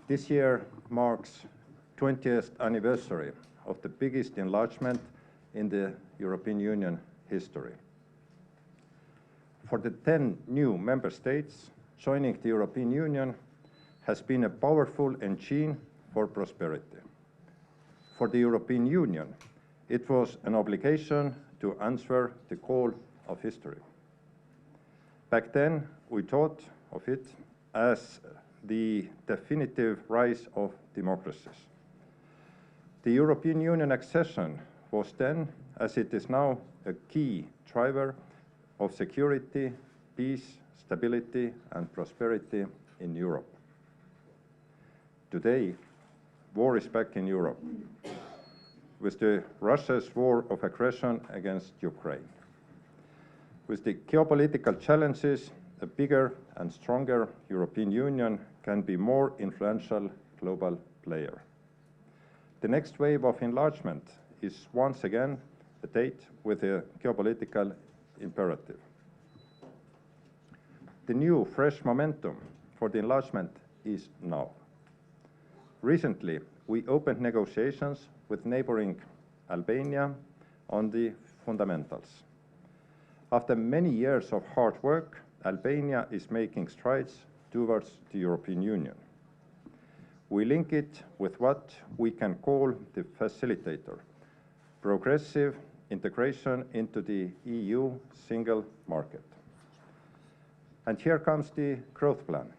This year marks 20th anniversary of the biggest enlargement in the European Union history. For the 10 new member states, joining the European Union has been a powerful engine for prosperity. For the European Union, it was an obligation to answer the call of history. Back then, we thought of it as the definitive rise of democracies. The European Union accession was then, as it is now, a key driver of security, peace, stability, and prosperity in Europe. Today, war is back in Europe, with Russia's war of aggression against Ukraine. With the geopolitical challenges, a bigger and stronger European Union can be more influential global player. The next wave of enlargement is once again a date with a geopolitical imperative. The new fresh momentum for the enlargement is now. Recently, we opened negotiations with neighboring Albania on the fundamentals. After many years of hard work, Albania is making strides towards the European Union. We link it with what we can call the facilitator, progressive integration into the EU single market. And here comes the growth plan,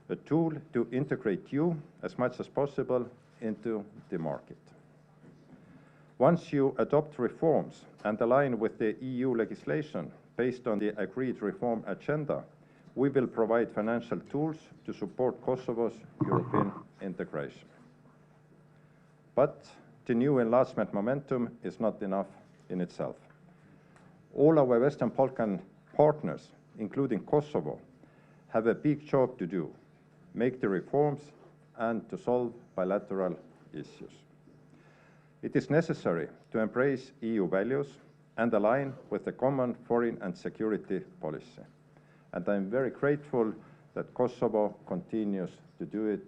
a tool to integrate you as much as possible into the market. Once you adopt reforms and align with the EU legislation based on the agreed reform agenda, we will provide financial tools to support Kosovo's European integration. But the new enlargement momentum is not enough in itself. All our Western Balkan partners, including Kosovo, have a big job to do, make the reforms and to solve bilateral issues. It is necessary to embrace EU values and align with the common foreign and security policy. And I'm very grateful that Kosovo continues to do it,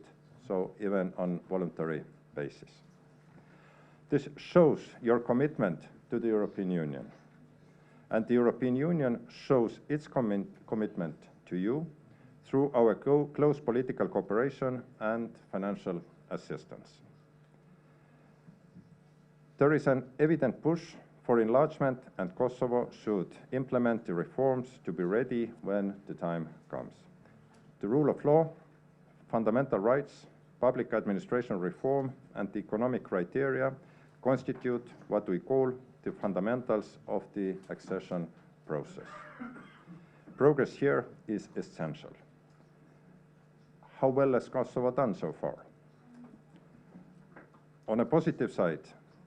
so even on voluntary basis. This shows your commitment to the European Union. And the European Union shows its commitment to you through our close political cooperation and financial assistance. There is an evident push for enlargement, and Kosovo should implement the reforms to be ready when the time comes. The rule of law, fundamental rights, public administration reform, and the economic criteria constitute what we call the fundamentals of the accession process. Progress here is essential. How well has Kosovo done so far? On a positive side,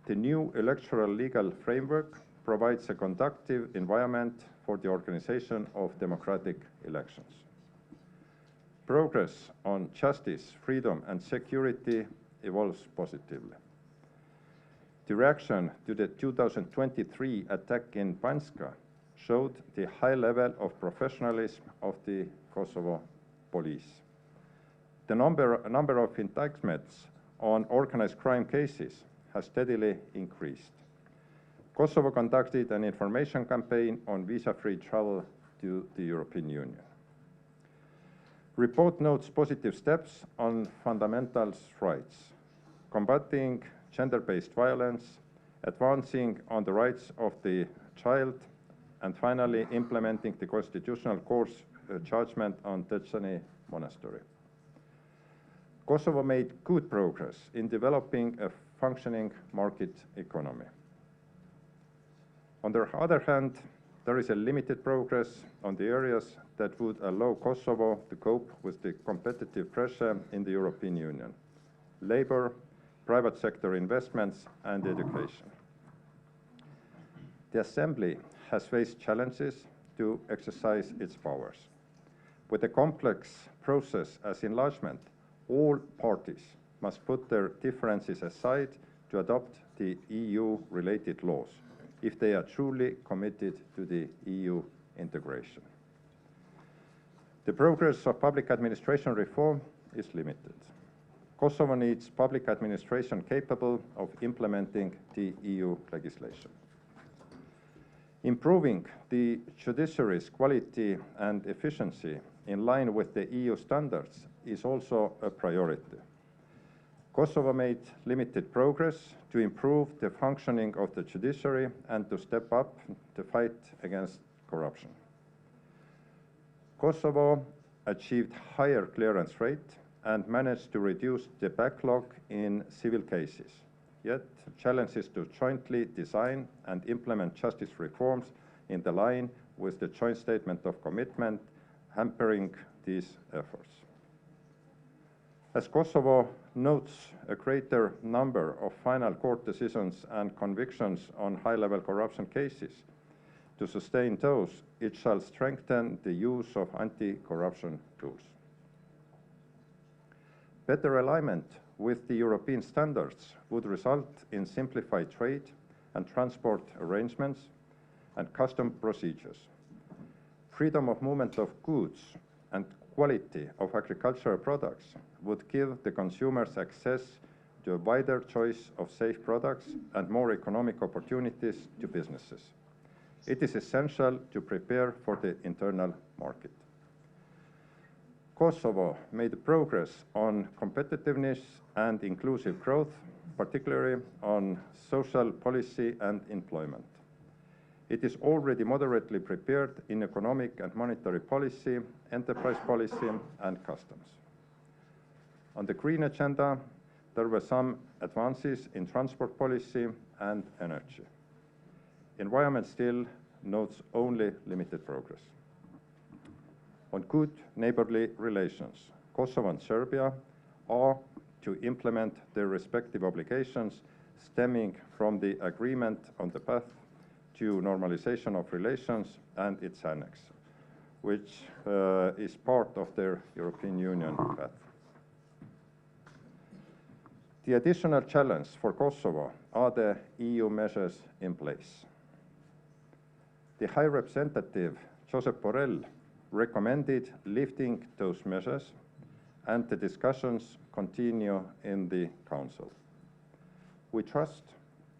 the new electoral legal framework provides a conducive environment for the organization of democratic elections. Progress on justice, freedom, and security evolves positively. The reaction to the 2023 attack in Banska showed the high level of professionalism of the Kosovo police. The number of indictments on organized crime cases has steadily increased. Kosovo conducted an information campaign on visa-free travel to the European Union. Report notes positive steps on fundamental rights, combating gender-based violence, advancing on the rights of the child, and finally implementing the Constitutional Court's judgment on Tečani Monastery. Kosovo made good progress in developing a functioning market economy. On the other hand, there is a limited progress on the areas that would allow Kosovo to cope with the competitive pressure in the European Union: labor, private sector investments, and education. The Assembly has faced challenges to exercise its powers. With a complex process as enlargement, all parties must put their differences aside to adopt the EU-related laws if they are truly committed to the EU integration. The progress of public administration reform is limited. Kosovo needs public administration capable of implementing the EU legislation. Improving the judiciary's quality and efficiency in line with the EU standards is also a priority. Kosovo made limited progress to improve the functioning of the judiciary and to step up the fight against corruption. Kosovo achieved higher clearance rate and managed to reduce the backlog in civil cases. Yet, challenges to jointly design and implement justice reforms in the line with the joint statement of commitment hampering these efforts. As Kosovo notes a greater number of final court decisions and convictions on high-level corruption cases, to sustain those, it shall strengthen the use of anti-corruption tools. Better alignment with the European standards would result in simplified trade and transport arrangements and custom procedures. Freedom of movement of goods and quality of agricultural products would give the consumers access to a wider choice of safe products and more economic opportunities to businesses. It is essential to prepare for the internal market. Kosovo made progress on competitiveness and inclusive growth, particularly on social policy and employment. It is already moderately prepared in economic and monetary policy, enterprise policy, and customs. On the green agenda, there were some advances in transport policy and energy. Environment still notes only limited progress. On good neighborly relations, Kosovo and Serbia are to implement their respective obligations stemming from the agreement on the path to normalization of relations and its annex, which is part of their European Union path. The additional challenge for Kosovo are the EU measures in place. The High Representative, Josep Borell, recommended lifting those measures, and the discussions continue in the Council. We trust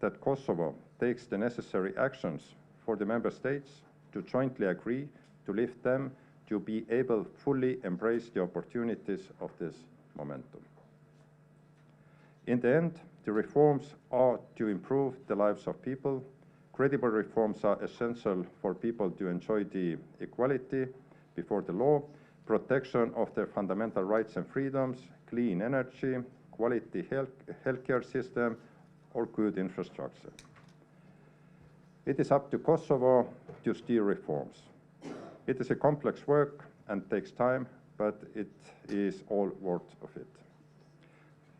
that Kosovo takes the necessary actions for the Member States to jointly agree to lift them to be able to fully embrace the opportunities of this momentum. In the end, the reforms are to improve the lives of people. Credible reforms are essential for people to enjoy the equality before the law, protection of their fundamental rights and freedoms, clean energy, quality healthcare system, or good infrastructure. It is up to Kosovo to steer reforms. It is a complex work and takes time, but it is all worth of it.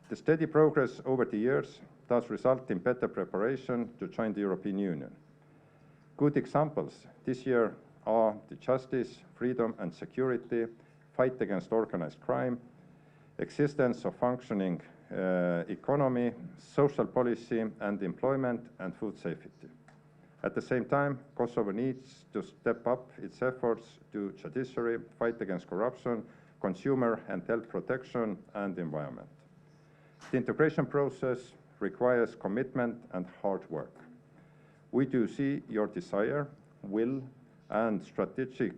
The steady progress over the years does result in better preparation to join the European Union. Good examples this year are the justice, freedom and security, fight against organized crime, existence of functioning economy, social policy and employment, and food safety. At the same time, Kosovo needs to step up its efforts to judiciary, fight against corruption, consumer and health protection, and environment. The integration process requires commitment and hard work. We do see your desire, will, and strategic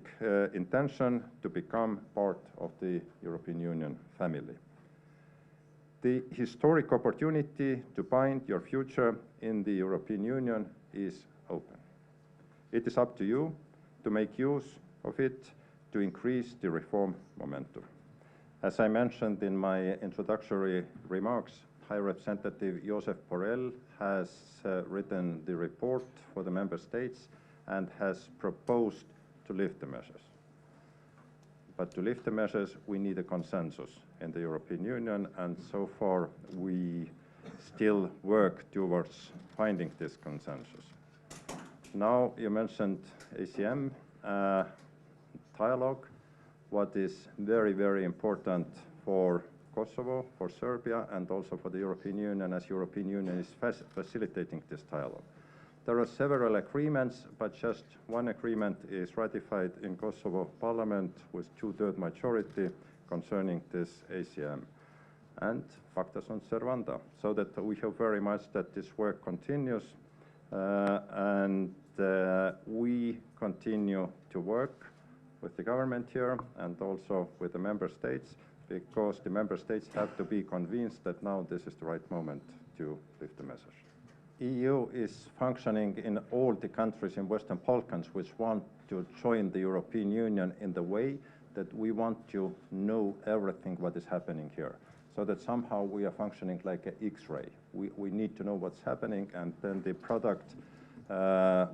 intention to become part of the European Union family. The historic opportunity to bind your future in the European Union is open. It is up to you to make use of it to increase the reform momentum. As I mentioned in my introductory remarks, High Representative Josep Borell has written the report for the Member States and has proposed to lift the measures. But to lift the measures, we need a consensus in the European Union, and so far we still work towards finding this consensus. Now you mentioned ACM dialogue, what is very, very important for Kosovo, for Serbia, and also for the European Union, as European Union is facilitating this dialogue. There are several agreements, but just one agreement is ratified in Kosovo Parliament with 2/3 majority concerning this ACM. And pacta sunt servanda, so that we hope very much that this work continues, and we continue to work with the government here and also with the member states, because the member states have to be convinced that now this is the right moment to lift the measures. EU is functioning in all the countries in Western Balkans which want to join the European Union in the way that we want to know everything what is happening here, so that somehow we are functioning like an X-ray. We need to know what's happening, and then the product,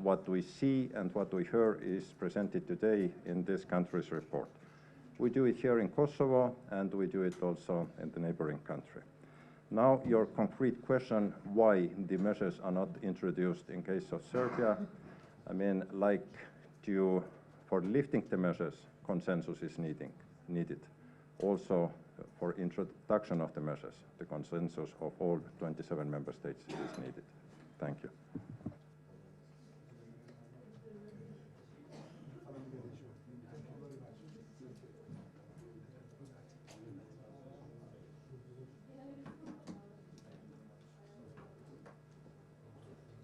what we see and what we hear, is presented today in this country's report. We do it here in Kosovo, and we do it also in the neighboring country. Now, your concrete question, why the measures are not introduced in case of Serbia. I mean, like for lifting the measures, consensus is needed. Also, for introduction of the measures, the consensus of all 27 member states is needed. Thank you.